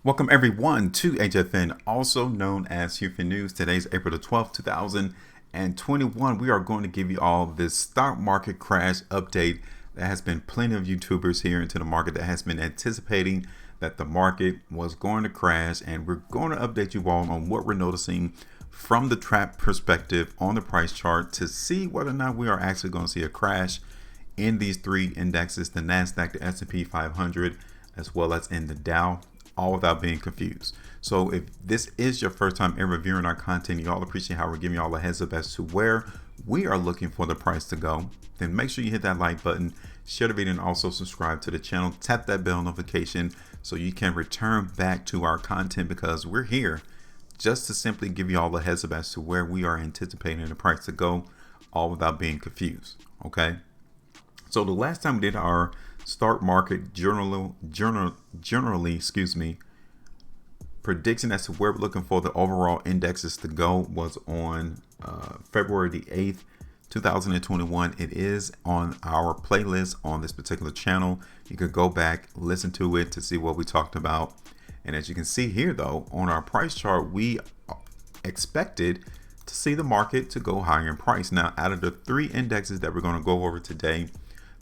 Welcome everyone to HueFin, also known as HueFin News. Today's April the 12th, 2021. We are going to give you all this stock market crash update. There has been plenty of YouTubers here into the market that has been anticipating that the market was going to crash, and we're going to update you all on what we're noticing from the trap perspective on the price chart to see whether or not we are actually going to see a crash in these three indexes, the Nasdaq, the S&P 500, as well as in the Dow, all without being confused. So if this is your first time ever viewing our content, you all appreciate how we're giving you all a heads up as to where we are looking for the price to go, then make sure you hit that like button, share the video, and also subscribe to the channel. Tap that bell notification so you can return back to our content, because we're here just to simply give you all a heads up as to where we are anticipating the price to go, all without being confused. Okay. So the last time we did our start market generally, prediction as to where we're looking for the overall indexes to go was on February the 8th, 2021. It is on our playlist on this particular channel. You could go back, listen to it to see what we talked about. And as you can see here, though, on our price chart, we expected to see the market to go higher in price. Now, out of the three indexes that we're going to go over today,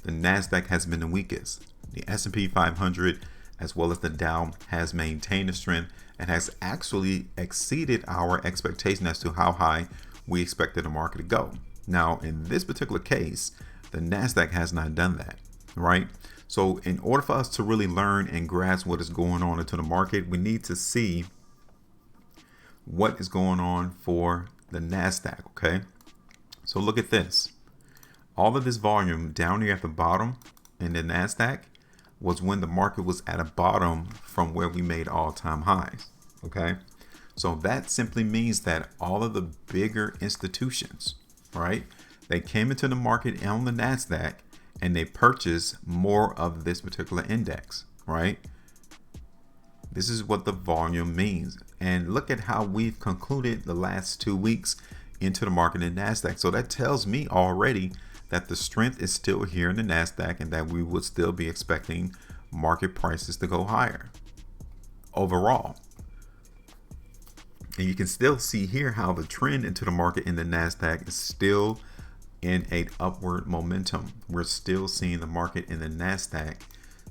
the Nasdaq has been the weakest. The S&P 500 as well as the Dow has maintained the strength and has actually exceeded our expectation as to how high we expected the market to go. Now, in this particular case, the Nasdaq has not done that, right? So in order for us to really learn and grasp what is going on into the market, we need to see what is going on for the Nasdaq, okay? So look at this. All of this volume down here at the bottom in the Nasdaq was when the market was at a bottom from where we made all-time highs. Okay, so that simply means that all of the bigger institutions, right, they came into the market on the Nasdaq and they purchased more of this particular index, right? This is what the volume means. And look at how we've concluded the last 2 weeks into the market in Nasdaq. So that tells me already that the strength is still here in the Nasdaq and that we would still be expecting market prices to go higher overall. And you can still see here how the trend into the market in the Nasdaq is still in a upward momentum. We're still seeing the market in the Nasdaq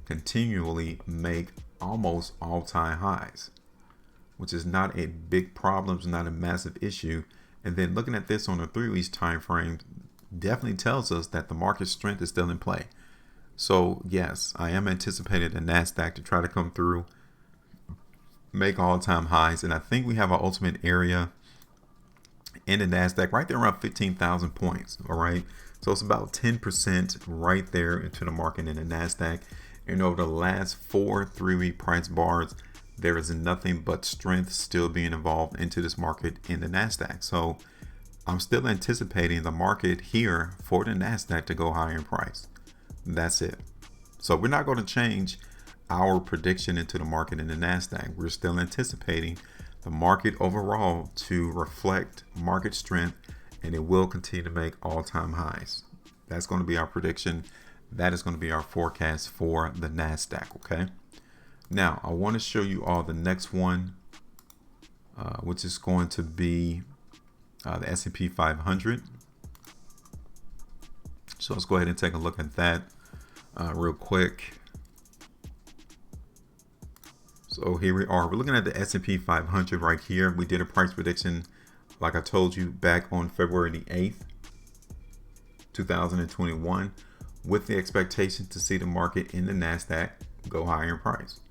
continually make almost all-time highs, which is not a big problem, it's not a massive issue. And then looking at this on a 3-week time frame definitely tells us that the market strength is still in play. So yes, I am anticipating the Nasdaq to try to come through, make all-time highs, and I think we have our ultimate area in the Nasdaq right there around 15,000 points. All right, so it's about 10% right there into the market in the Nasdaq. And over the last 4 3-week price bars, there is nothing but strength still being involved into this market in the Nasdaq. So I'm still anticipating the market here for the Nasdaq to go higher in price. That's it. So we're not going to change our prediction into the market in the Nasdaq. We're still anticipating the market overall to reflect market strength, and it will continue to make all-time highs. That's going to be our prediction. That is going to be our forecast for the Nasdaq. Okay. Now I want to show you all the next one, which is going to be the S&P 500. So let's go ahead and take a look at that real quick. So here we are. We're looking at the S&P 500 right here. We did a price prediction, like I told you, back on February the 8th, 2021, with the expectation to see the market in the Nasdaq go higher in price.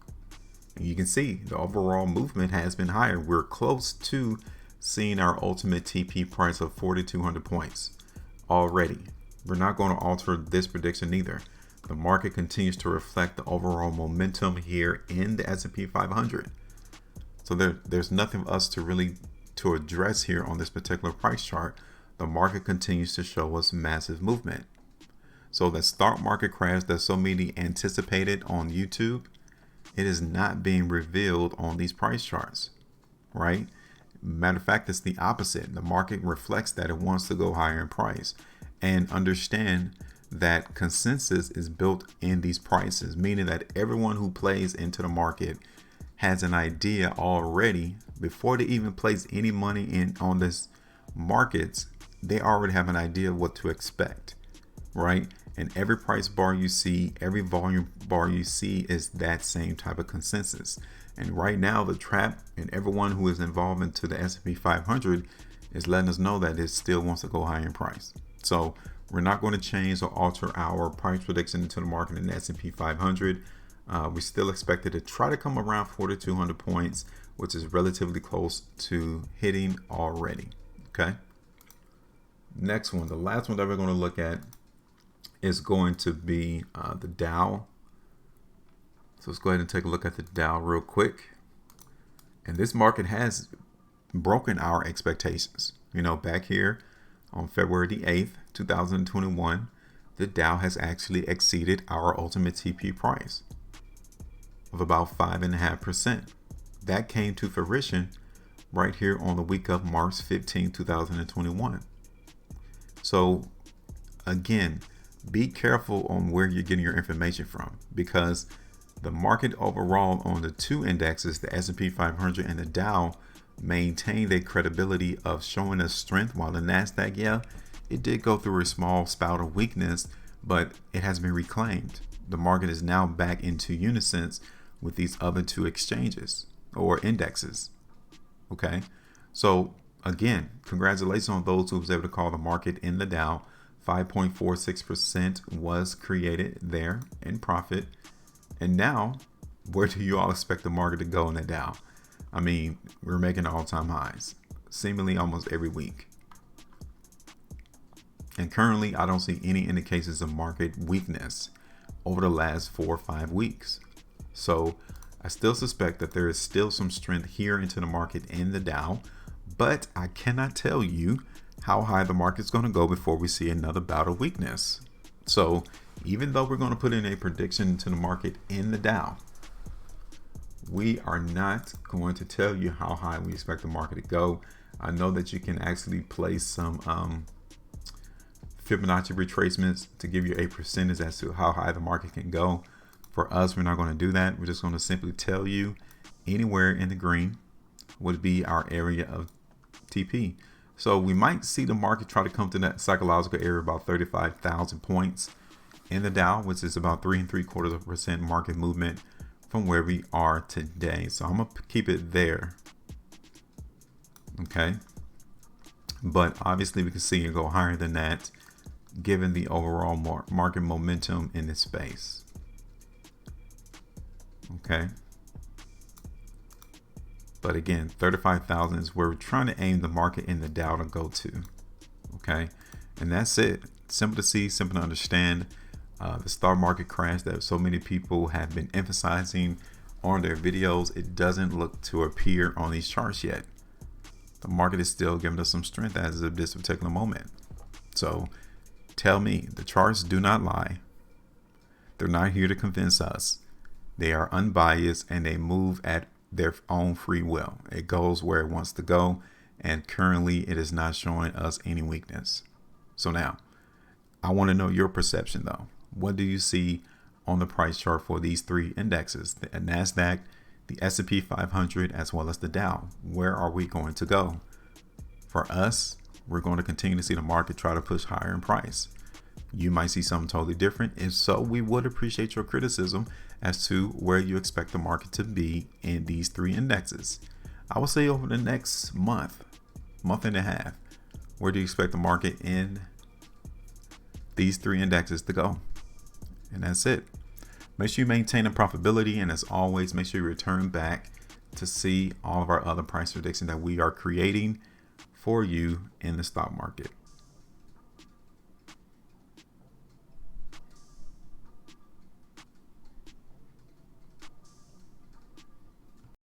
And you can see the overall movement has been higher. We're close to seeing our ultimate TP price of 4,200 points already. We're not going to alter this prediction either. The market continues to reflect the overall momentum here in the S&P 500. So there's nothing for us to address here on this particular price chart. The market continues to show us massive movement. So the stock market crash that so many anticipated on YouTube, it is not being revealed on these price charts, right? Matter of fact, it's the opposite. The market reflects that it wants to go higher in price, and understand that consensus is built in these prices, meaning that everyone who plays into the market has an idea already before they even place any money in on this markets. They already have an idea of what to expect, right? And every price bar you see, every volume bar you see is that same type of consensus. And right now, the trap and everyone who is involved into the S&P 500 is letting us know that it still wants to go higher in price. So we're not going to change or alter our price prediction into the market in the S&P 500. We still expect it to try to come around 4,200 points, which is relatively close to hitting already. Okay. Next one, the last one that we're going to look at is going to be the Dow. So let's go ahead and take a look at the Dow real quick. And this market has broken our expectations. You know, back here on February the 8th, 2021, the Dow has actually exceeded our ultimate TP price of about 5.5%. That came to fruition right here on the week of March 15, 2021. So again, be careful on where you're getting your information from, because the market overall on the two indexes, the S&P 500 and the Dow, maintained a credibility of showing us strength, while the Nasdaq, yeah, it did go through a small spout of weakness, but it has been reclaimed. The market is now back into unison with these other two exchanges or indexes. Okay, so again, congratulations on those who was able to call the market in the Dow. 5.46% was created there in profit. And now, where do you all expect the market to go in the Dow? I mean, we're making all-time highs, seemingly almost every week. And currently, I don't see any indications of market weakness over the last 4 or 5 weeks. So I still suspect that there is still some strength here into the market in the Dow, but I cannot tell you how high the market's going to go before we see another bout of weakness. So even though we're going to put in a prediction to the market in the Dow, we are not going to tell you how high we expect the market to go. I know that you can actually place some Fibonacci retracements to give you a percentage as to how high the market can go. For us, we're not going to do that. We're just going to simply tell you anywhere in the green would be our area of TP. So we might see the market try to come to that psychological area about 35,000 points in the Dow, which is about 3.75% market movement from where we are today. So I'm gonna keep it there. Okay, but obviously we can see it go higher than that given the overall market momentum in this space. Okay, but again, 35,000 is where we're trying to aim the market in the Dow to go to. Okay, and that's it. Simple to see, simple to understand. The stock market crash that so many people have been emphasizing on their videos, it doesn't look to appear on these charts yet. The market is still giving us some strength as of this particular moment. So tell me, the charts do not lie. They're not here to convince us. They are unbiased and they move at their own free will. It goes where it wants to go, and currently it is not showing us any weakness. So now, I want to know your perception though. What do you see on the price chart for these three indexes, the Nasdaq, the S&P 500, as well as the Dow? Where are we going to go? For us, we're going to continue to see the market try to push higher in price. You might see something totally different. If so, we would appreciate your criticism as to where you expect the market to be in these three indexes. I would say over the next month and a half, where do you expect the market in these three indexes to go? And that's it. Make sure you maintain the profitability, and as always, make sure you return back to see all of our other price predictions that we are creating for you in the stock market.